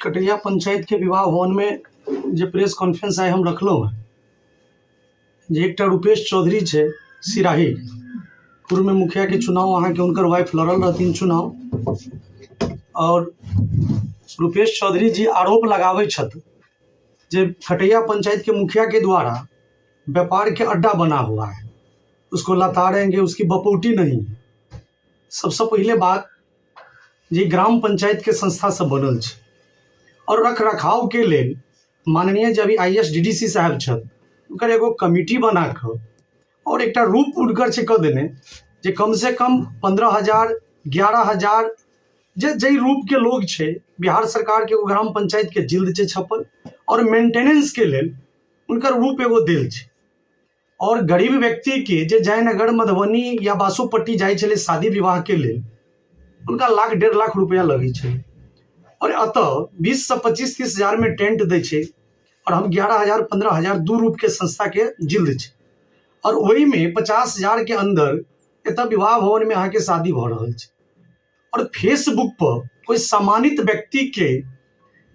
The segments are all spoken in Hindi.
कटैया पंचायत के विवाह भवन में जो प्रेस कॉन्फ्रेंस आए हम रखलों है जे एक रूपेश चौधरी छे सिराही पूर्व में मुखिया के चुनाव वहाँ के उनकर वाइफ लड़ल रहती चुनाव। और रूपेश चौधरी जी आरोप लगावे छत जे कटैया पंचायत के मुखिया के द्वारा व्यापार के अड्डा बना हुआ है, उसको लताड़ेंगे, उसकी बपौटी नहीं है। सबसे पहले बात जे ग्राम पंचायत के संस्था से बनल छे और रख रखाव के लिए माननीय जब ISDDC साहब छत उनकर एगो कमिटी बना कर और एक रूप उनकर से कह देने जे कम से कम 15,000 11,000 जे रूप के लोग छे बिहार सरकार के ग्राम पंचायत के जिल्द छे छपल और मेंटेनेंस के लिए उनकर रूप एगो दिल छे। और गरीब व्यक्ति के जे जयनगर मधुबनी या बासोपट्टी जाए चले शादी विवाह के लिए उनका लाख 1.5 लाख रुपया लगे छे और अतः 20 से 25 30 हजार में टेंट दे छे और हम 11,000 15,000 दू रूप के संस्था के जिल्द छे और वही में 50,000 के अंदर एत विवाह भवन में यहाँ के शादी भ रहा है। और फेसबुक पर कोई सम्मानित व्यक्ति के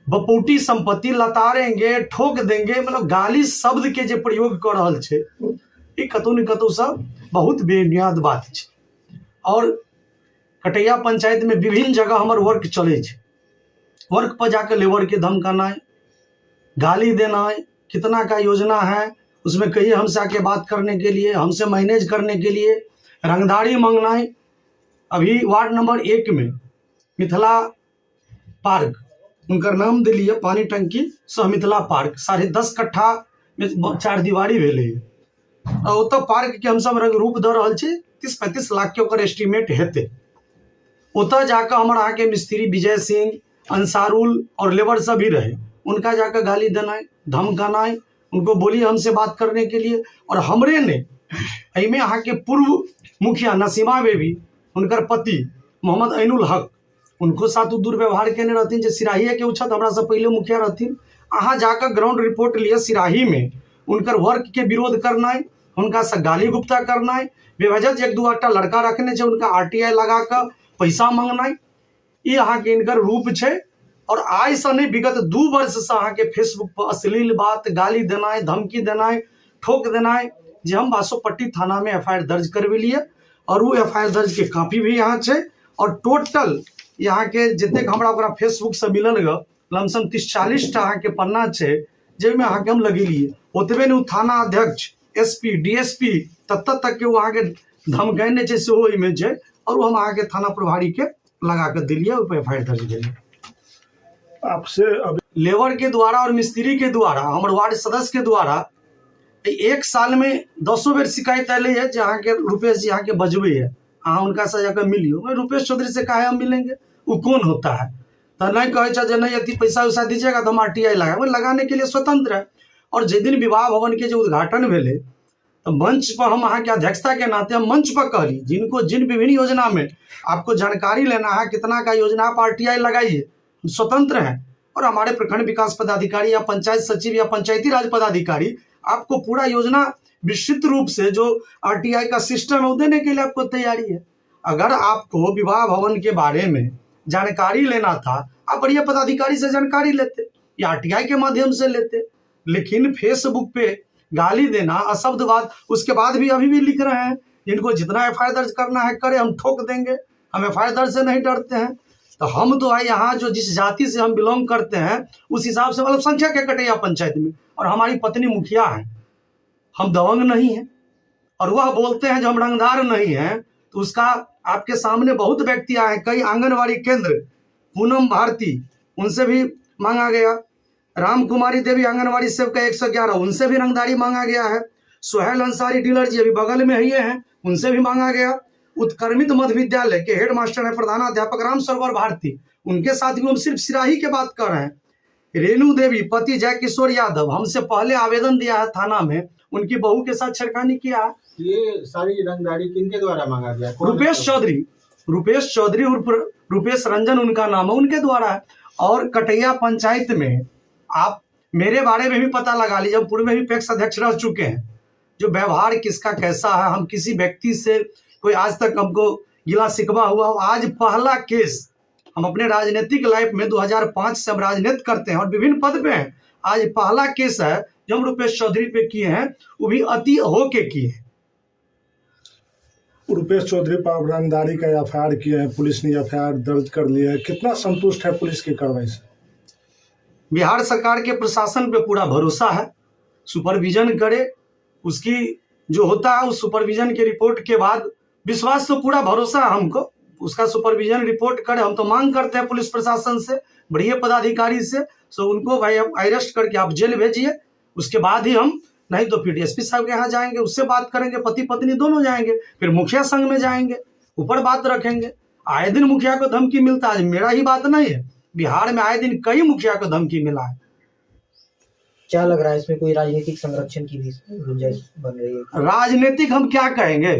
बपौटी संपत्ति लताड़ेंगे, ठोक देंगे, मतलब गाली शब्द के जे प्रयोग कर रहा छे ये कतौ न कतौ सब बहुत बेबुनियाद बात छे। और कटैया पंचायत में विभिन्न जगह हमार वर्क चले छे, वर्क पर जाकर लेबर के धमकाना, गाली देना, कितना का योजना है उसमें कहिए हमसे आके बात करने के लिए, हमसे मैनेज करने के लिए, रंगदारी मांगना है। अभी वार्ड नंबर 1 में मिथिला पार्क उनकर नाम दिलिए पानी टंकी सह मिथिला पार्क 10.5 कट्ठा में 4 दीवारी भेले और उत पार्क के हम सब रंग रूप द रहा 30-35 लाख के ओकर एस्टिमेट हेते। उत जाकर हमारा यहाँ के मिस्त्री विजय सिंह, अंसारुल और लेबर सब भी रहे, उनका जाकर गाली देना, धमकाना, उनको बोलिए हमसे बात करने के लिए। और हमरे ने में यहाँ के पूर्व मुखिया नसीमा बेबी, उनकर पति मोहम्मद ऐनुल हक, उनको साथ दुर्व्यवहार केने रहथिन जे सिराही के उछत हमरा से पहले मुखिया रहथिन। अहाँ जाकर ग्राउंड रिपोर्ट लिए सिराही में उनकर वर्क के विरोध करना, उनका से गाली गुप्ता करना, बेवजह 1-2 लड़का रखने से उनका RTI लगा कर पैसा मांगना, ये यहाँ के इनकर रूप छे। और आज से नहीं विगत 2 वर्ष से अहाँ के फेसबुक पर अश्लील बात, गाली देना, धमकी देना, ठोक देना, जे हम बासोपट्टी थाना में FIR दर्ज करवे लिए और वो FIR दर्ज के कापी भी यहाँ छे। और टोटल यहाँ के जितने हमरा फेसबुक से मिलल ग लमसम 30-40 यहाँ के पन्ना छे जेमें अहाँ के हम लगी लिए। ओतबे ने थाना अध्यक्ष, SP DSP तक के वहाँ के धमकाने छे सेहो इमेज छे और वो हम अहाँ के थाना प्रभारी के लगा कर दिलिए, उस पर FIR दर्ज भेलिए। आपसे लेबर के द्वारा और मिस्त्री के द्वारा, हमारे वार्ड सदस्य के द्वारा 1 साल में 10 बेर शिकायत आए है जहाँ के रूपेश जी यहाँ के बजबे है, अहाँ उनका से जाकर मिलियो। मैं रूपेश चौधरी से कहा हम मिलेंगे, वो कौन होता है? तो नहीं कहे नहीं यदि पैसा वैसा दीजिएगा तो हम RTI लगा, वो लगाने के लिए स्वतंत्र है। और जिस दिन विवाह भवन के जो उद्घाटन भेले तो मंच पर हम अहाँ के अध्यक्षता के नाते हम मंच पर कहली जिनको जिन विभिन्न योजना में आपको जानकारी लेना है, कितना का योजना आप RTI लगाइए, स्वतंत्र है। और हमारे प्रखंड विकास पदाधिकारी या पंचायत सचिव या पंचायती राज पदाधिकारी आपको पूरा योजना विस्तृत रूप से जो RTI का सिस्टम है वो देने के लिए आपको तैयारी है। अगर आपको विवाह भवन के बारे में जानकारी लेना था, आप बढ़िया पदाधिकारी से जानकारी लेते या RTI के माध्यम से लेते। लेकिन फेसबुक पे गाली देना, अशब्द बात, उसके बाद भी अभी भी लिख रहे हैं जिनको जितना FIR दर्ज करना है करे, हम ठोक देंगे, हम FIR दर्ज से नहीं डरते हैं। तो हम तो भाई यहाँ जो जिस जाति से हम बिलोंग करते हैं उस हिसाब से मतलब संख्या के कटैया पंचायत में, और हमारी पत्नी मुखिया है, हम दबंग नहीं हैं। और वह बोलते हैं जो हम रंगदार नहीं हैं, तो उसका आपके सामने बहुत व्यक्ति आए, कई आंगनवाड़ी केंद्र, पूनम भारती उनसे भी मांगा गया, राम कुमारी देवी आंगनवाड़ी सेविका 111 उनसे भी रंगदारी मांगा गया है, सुहेल अंसारी डीलर जी अभी बगल में ही हैं उनसे भी मांगा गया, उत्क्रमित मध्य विद्यालय के हेड मास्टर है प्रधानाध्यापक राम सरोवर भारती, उनके साथ भी हम सिर्फ सिराही के बात कर रहे हैं। रेणु देवी पति जय किशोर यादव हमसे पहले आवेदन दिया है थाना में, उनकी बहू के साथ छेड़खानी किया। ये सारी रंगदारी किनके द्वारा मांगा गया? रूपेश चौधरी उर्फ रूपेश रंजन उनका नाम है, उनके द्वारा है। और कटैया पंचायत में आप मेरे बारे में भी पता लगा लीजिए, हम पूर्व में भी पैक्स अध्यक्ष रह चुके हैं। जो व्यवहार किसका कैसा है, हम किसी व्यक्ति से कोई आज तक हमको गिला शिकवा हुआ, आज पहला केस हम अपने राजनीतिक लाइफ में 2005 से हम राजनीति करते हैं और विभिन्न पद पे हैं। आज पहला केस है जो हम रुपेश चौधरी पे किए हैं, वो भी अति हो के किए। रुपेश चौधरी पर रंगदारी का एफआईआर किए हैं, पुलिस ने एफआईआर दर्ज कर लिया है। कितना संतुष्ट है पुलिस की कार्रवाई से? बिहार सरकार के प्रशासन पे पूरा भरोसा है, सुपरविजन करे, उसकी जो होता है उस सुपरविजन के रिपोर्ट के बाद विश्वास तो पूरा भरोसा है हमको, उसका सुपरविजन रिपोर्ट करे। हम तो मांग करते हैं पुलिस प्रशासन से, बढ़िया पदाधिकारी से, सो उनको भाई अरेस्ट करके आप जेल भेजिए, उसके बाद ही हम, नहीं तो फिर डीएसपी साहब के यहाँ जाएंगे, उससे बात करेंगे, पति पत्नी दोनों जाएंगे, फिर मुखिया संघ में जाएंगे, ऊपर बात रखेंगे। आए दिन मुखिया को धमकी मिलता है, मेरा ही बात नहीं है, बिहार में आए दिन कई मुखिया को धमकी मिला है। क्या लग रहा है इसमें कोई राजनीतिक संरक्षण की भी गुंजाइश बन रही है? राजनीतिक हम क्या कहेंगे,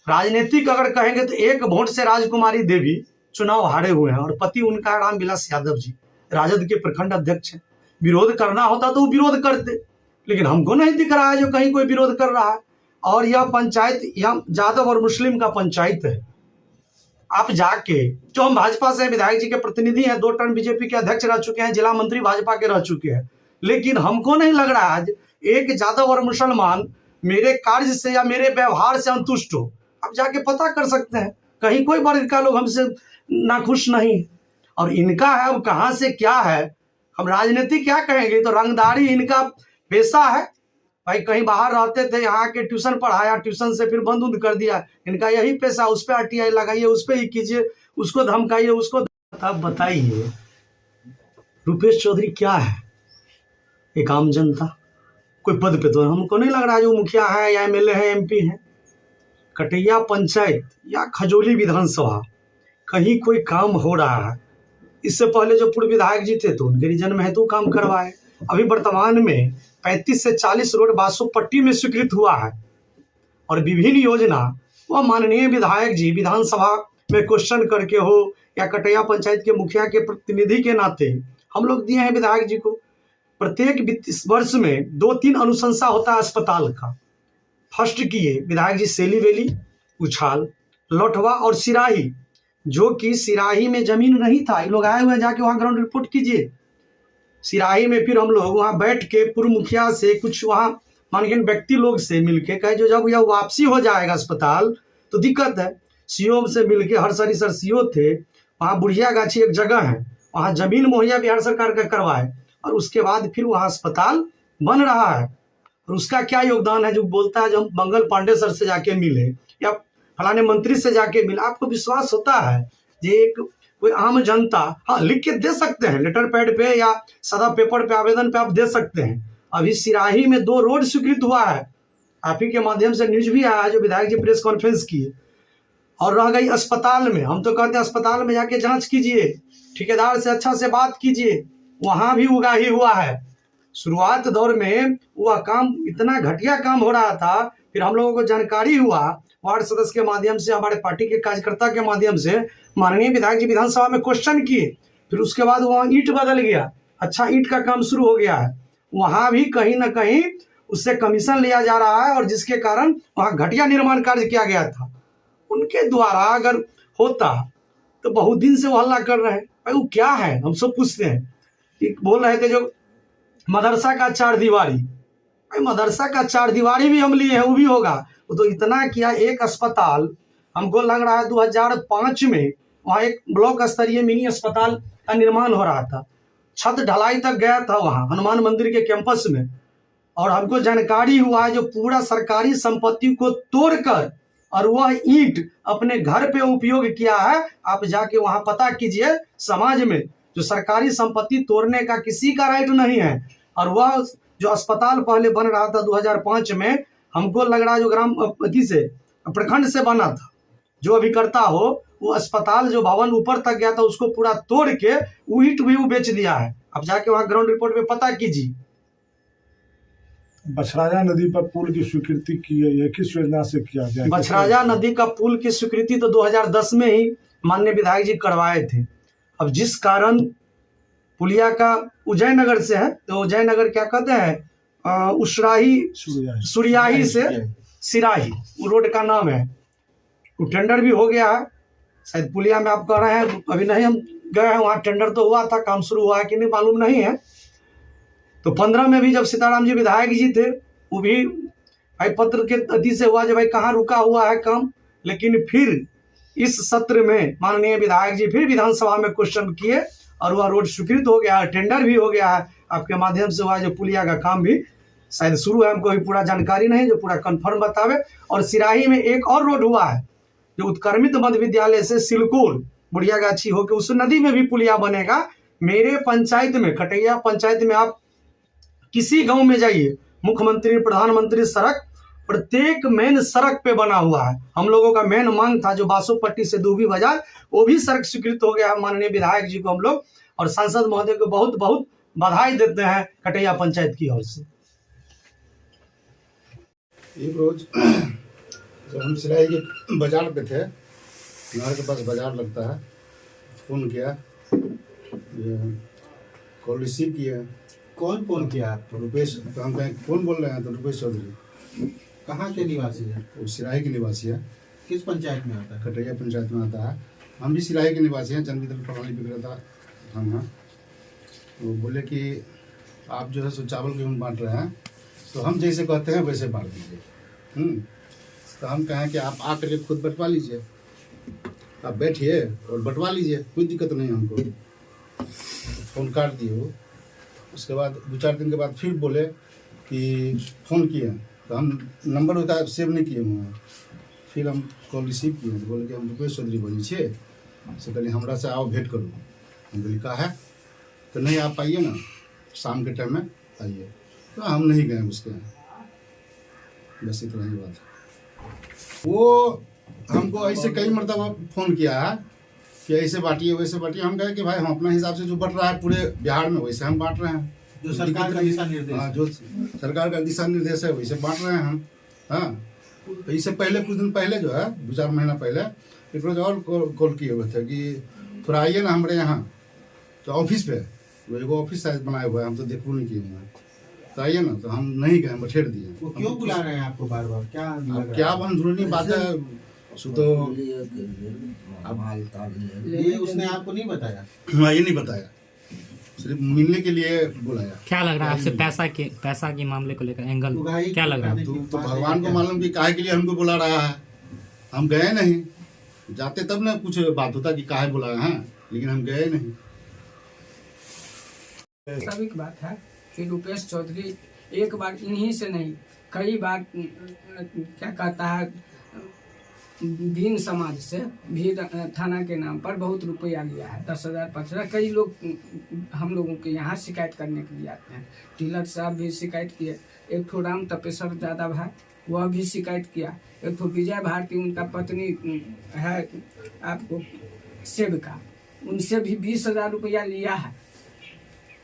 राजनीतिक अगर कहेंगे तो एक वोट से राजकुमारी देवी चुनाव हारे हुए हैं और पति उनका रामविलास यादव जी राजद के प्रखंड अध्यक्ष हैं। विरोध करना होता तो वो विरोध करते, लेकिन हमको नहीं दिख रहा है जो कहीं कोई विरोध कर रहा है। और यह पंचायत यह यादव और मुस्लिम का पंचायत है। आप जाके, जो हम भाजपा से विधायक जी के प्रतिनिधि हैं, 2 टर्म बीजेपी के अध्यक्ष रह चुके हैं, जिला मंत्री भाजपा के रह चुके हैं, लेकिन हमको नहीं लग रहा है एक यादव और मुसलमान मेरे कार्य से या मेरे व्यवहार से संतुष्ट हो। आप जाके पता कर सकते हैं, कहीं कोई वर्ग का लोग हमसे नाखुश नहीं। और इनका है अब कहाँ से क्या है, हम राजनीति क्या कहेंगे, तो रंगदारी इनका पेशा है भाई। कहीं बाहर रहते थे, यहाँ के ट्यूशन पढ़ाया, ट्यूशन से फिर बंद उंद कर दिया, इनका यही पेशा। उस पर आरटीआई लगाइए, उस पर ही कीजिए, उसको धमकाइए, उसको। अब बताइए रुपेश चौधरी क्या है, एक आम जनता, कोई पद पे तो हमको नहीं लग रहा है जो मुखिया है या एमएलए है, एमपी है। कटैया पंचायत या खजौली विधानसभा कहीं कोई काम हो रहा है। इससे पहले जो पूर्व विधायक जी थे तो उनके रीजन में है तो काम करवाए। अभी वर्तमान में 35 से 40 रोड बासोपट्टी में स्वीकृत हुआ है और विभिन्न योजना वह माननीय विधायक जी विधानसभा में क्वेश्चन करके हो या कटैया पंचायत के मुखिया के प्रतिनिधि के नाते हम लोग दिए हैं विधायक जी को। प्रत्येक वित्तीय वर्ष में 2-3 अनुशंसा होता है अस्पताल का। फर्स्ट किए विधायक जी सेली वेली, उछाल, लौटवा और सिराही, जो कि सिराही में जमीन नहीं था, ये लोग आए हुए हैं, जाके वहाँ ग्राउंड रिपोर्ट कीजिए। सिराही में फिर हम लोग वहाँ बैठ के पूर्व मुखिया से, कुछ वहाँ मानगीन व्यक्ति लोग से मिलके कहे जो जब यह वापसी हो जाएगा अस्पताल तो दिक्कत है, सीओ से मिलके, हरसरी सर सीओ थे, वहाँ बुढ़िया गाछी एक जगह है, वहाँ जमीन मुहैया बिहार सरकार का करवाए और उसके बाद फिर वहाँ अस्पताल बन रहा है। और उसका क्या योगदान है जो बोलता है, जब मंगल पांडे सर से जाके मिले या फलाने मंत्री से जाके मिले, आपको विश्वास होता है ये एक कोई आम जनता, हाँ लिख के दे सकते हैं, लेटर पैड पे या सदा पेपर पे आवेदन पे आप दे सकते हैं। अभी सिराही में 2 रोड स्वीकृत हुआ है, आप ही के माध्यम से न्यूज भी आया जो विधायक जी प्रेस कॉन्फ्रेंस की। और रह गई अस्पताल में, हम तो कहते हैं अस्पताल में जाके जांच कीजिए, ठेकेदार से अच्छा से बात कीजिए, वहाँ भी उगाही हुआ है। शुरुआत दौर में वह काम इतना घटिया काम हो रहा था, फिर हम लोगों को जानकारी हुआ वार्ड सदस्य के माध्यम से, हमारे पार्टी के कार्यकर्ता के माध्यम से, माननीय विधायक जी विधानसभा में क्वेश्चन किए, फिर उसके बाद वहाँ ईंट बदल गया, अच्छा ईंट का काम शुरू हो गया है। वहाँ भी कहीं ना कहीं उससे कमीशन लिया जा रहा है और जिसके कारण वहाँ घटिया निर्माण कार्य किया गया था। उनके द्वारा अगर होता तो बहुत दिन से वो हल्ला कर रहे हैं, भाई वो क्या है, हम सब पूछते हैं। बोल रहे थे जो मदरसा का 4 दीवारी, भाई मदरसा का 4 दीवारी भी हम लिए हैं, वो भी होगा। वो तो इतना किया, एक अस्पताल हमको लग रहा है 2005 में वहाँ एक ब्लॉक स्तरीय मिनी अस्पताल का निर्माण हो रहा था, छत ढलाई तक गया था वहाँ हनुमान मंदिर के कैंपस में। और हमको जानकारी हुआ है जो पूरा सरकारी संपत्ति को तोड़कर और वह ईंट अपने घर पे उपयोग किया है। आप जाके वहाँ पता कीजिए, समाज में जो सरकारी संपत्ति तोड़ने का किसी का राइट नहीं है। और वह जो अस्पताल पहले बन रहा था 2005 में, हमको लग रहा है जो ग्राम से प्रखंड से बना था, जो अभिकर्ता हो वो अस्पताल जो भवन ऊपर तक गया था उसको पूरा तोड़ के वो ईंट भी वो बेच दिया है। आप जाके वहाँ ग्राउंड रिपोर्ट पे पता कीजिए। बछराजा नदी पर पुल की स्वीकृति की गई है, किस योजना से किया गया? बछराजा नदी का पुल की स्वीकृति तो 2010 में ही माननीय विधायक जी करवाए थे। अब जिस कारण पुलिया का उज्जैननगर से है, तो उज्जैननगर क्या कहते हैं, उसराही सुरियाही से सिराही, वो रोड का नाम है। वो टेंडर भी हो गया है, शायद पुलिया में आप कह रहे हैं, अभी नहीं हम गए हैं वहाँ, टेंडर तो हुआ था, काम शुरू हुआ है कि नहीं मालूम नहीं है। तो 15 में भी जब सीताराम जी विधायक जी थे, वो भी भाई पत्र के अति से हुआ, जब भाई कहाँ रुका हुआ है काम। लेकिन फिर इस सत्र में माननीय विधायक जी फिर विधानसभा में क्वेश्चन किए और वह रोड स्वीकृत हो गया है, टेंडर भी हो गया है। आपके माध्यम से हुआ जो पुलिया का काम भी शायद शुरू है, हमको अभी पूरा जानकारी नहीं जो पूरा कंफर्म बतावे। और सिराही में एक और रोड हुआ है जो उत्क्रमित मध्य विद्यालय से सिलकुल बुढ़िया गाछी होकर उस नदी में भी पुलिया बनेगा। मेरे पंचायत में, कटैया पंचायत में आप किसी गांव में जाइए, मुख्यमंत्री प्रधानमंत्री सड़क प्रत्येक मेन सड़क पे बना हुआ है। हम लोगों का मेन मांग था जो बासोपट्टी से दूबी बाजार, वो भी सड़क स्वीकृत हो गया है। माननीय विधायक जी को हम लोग और सांसद महोदय को बहुत बहुत बधाई देते हैं कटैया पंचायत की ओर से। एक रोज जब हम सिराही के बाजार पे थे, नहर के पास बाजार लगता है, फ़ोन किया, कॉल रिसीव किया। कौन फोन किया? तो रुपेश, तो हम कहें कौन बोल रहे हैं? तो रुपेश चौधरी। कहाँ के निवासी है? वो सिराही के निवासी है। किस पंचायत में आता है? कटैया पंचायत में आता है। हम भी सिराही के निवासी हैं, जन वितरण प्रणाली विक्रेता हम हैं। वो बोले कि आप जो है सो चावल गेहूँ बांट रहे हैं, तो हम जैसे कहते हैं वैसे बांट दीजिए। तो हम कहें कि आप आकर के खुद बंटवा लीजिए, आप बैठिए और बंटवा लीजिए, कोई दिक्कत नहीं हमको। फ़ोन काट दिए वो। उसके बाद 2-4 दिन के बाद फिर बोले कि फ़ोन किए, तो हम नंबर उसका सेव नहीं किए हुए हैं। फिर हम कॉल रिसीव किए तो बोले कि हम रुपेश चौधरी बोली छे से कहली हमरा से आओ भेंट करूँ। हम बोली का है, तो नहीं आप आइए ना, शाम के टाइम में आइए। तो हम नहीं गए उसके यहाँ, बस इतना ही बात है। वो हमको ऐसे कई मरतबा फ़ोन किया है कि ऐसे बांटिए वैसे बांटिए। हम कहे कि भाई हम अपने हिसाब से जो बंट रहा है पूरे बिहार में वैसे हम बांट रहे हैं, जो सरकार का दिशा निर्देश। हाँ, जो सरकार का दिशा निर्देश है वैसे बांट रहे हैं हम। हाँ, तो इससे पहले कुछ दिन पहले जो है 2-4 महीना पहले एक रोज और कॉल किए हुए थे कि थोड़ा आइए ना हमारे यहाँ, तो ऑफिस पे वो एगो ऑफिस साइज बनाया हुआ है, हम तो देखो नहीं किए हुए हैं, तो आइए ना। तो हम नहीं गए, हम छेड़ दिए। वो क्यों बुला रहे हैं आपको बार बार? क्या लग रहा है? क्या अंदरूनी बात है सो तो ये उसने आपको नहीं बताया? हाँ, ये नहीं बताया, सिर्फ मिलने के लिए बुलाया। क्या लग रहा है आपसे पैसा के मामले को लेकर एंगल क्या लग रहा है? तो भगवान को मालूम कि काहे के लिए हमको बुला रहा है। हम गए नहीं, जाते तब ना कुछ बात होता कि काहे बुलाया है, लेकिन हम गए नहीं। स्वाभाविक बात है कि रुपेश चौधरी एक बार इन्हीं से नहीं कई बार क्या कहता है दीन समाज से भी थाना के नाम पर बहुत रुपया लिया है, 10,000 15,000। कई लोग हम लोगों के यहाँ शिकायत करने के लिए आते हैं। टिलर साहब भी शिकायत किए, एक ठो राम तपेश्वर यादव है वह भी शिकायत किया, एक ठो विजय भारती उनका पत्नी है आपको सेविका, उनसे भी 20,000 रुपया लिया है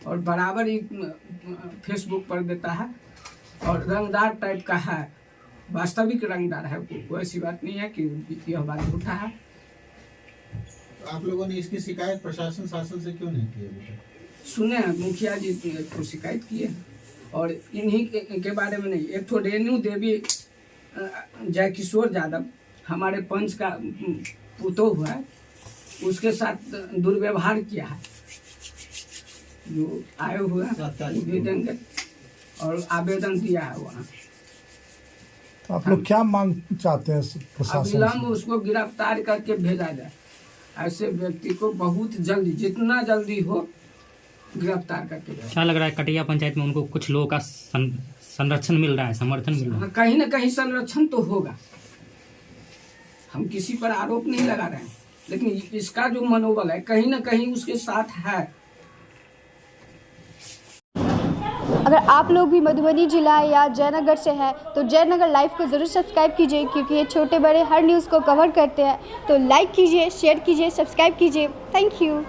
और बराबर ही फेसबुक पर देता है और रंगदार टाइप का है, वास्तविक रंगदार है। कोई ऐसी बात नहीं है कि यह बात झूठा है। तो आप लोगों ने इसकी शिकायत प्रशासन शासन से क्यों नहीं की? सुने मुखिया जी को शिकायत किए और इन्हीं के बारे में नहीं, एक तो रेणु देवी जय किशोर यादव हमारे पंच का पुतोह हुआ है, उसके साथ दुर्व्यवहार किया है, जो आए हुए हैं भी देंगे और आवेदन दिया है वहाँ। तो आप लोग क्या मांग चाहते हैं प्रशासन अविलंब से? उसको गिरफ्तार करके भेजा जाए, ऐसे व्यक्ति को बहुत जल्दी जितना जल्दी हो गिरफ्तार करके भेजा। क्या लग रहा है कटैया पंचायत में उनको कुछ लोगों का संरक्षण मिल रहा है, समर्थन मिल रहा है? कहीं ना कहीं संरक्षण तो होगा, हम किसी पर आरोप नहीं लगा रहे हैं, लेकिन इसका जो मनोबल है कहीं ना कहीं उसके साथ है। अगर आप लोग भी मधुबनी जिला या जयनगर से हैं तो जयनगर लाइव को ज़रूर सब्सक्राइब कीजिए, क्योंकि ये छोटे बड़े हर न्यूज़ को कवर करते हैं। तो लाइक कीजिए, शेयर कीजिए, सब्सक्राइब कीजिए। Thank you.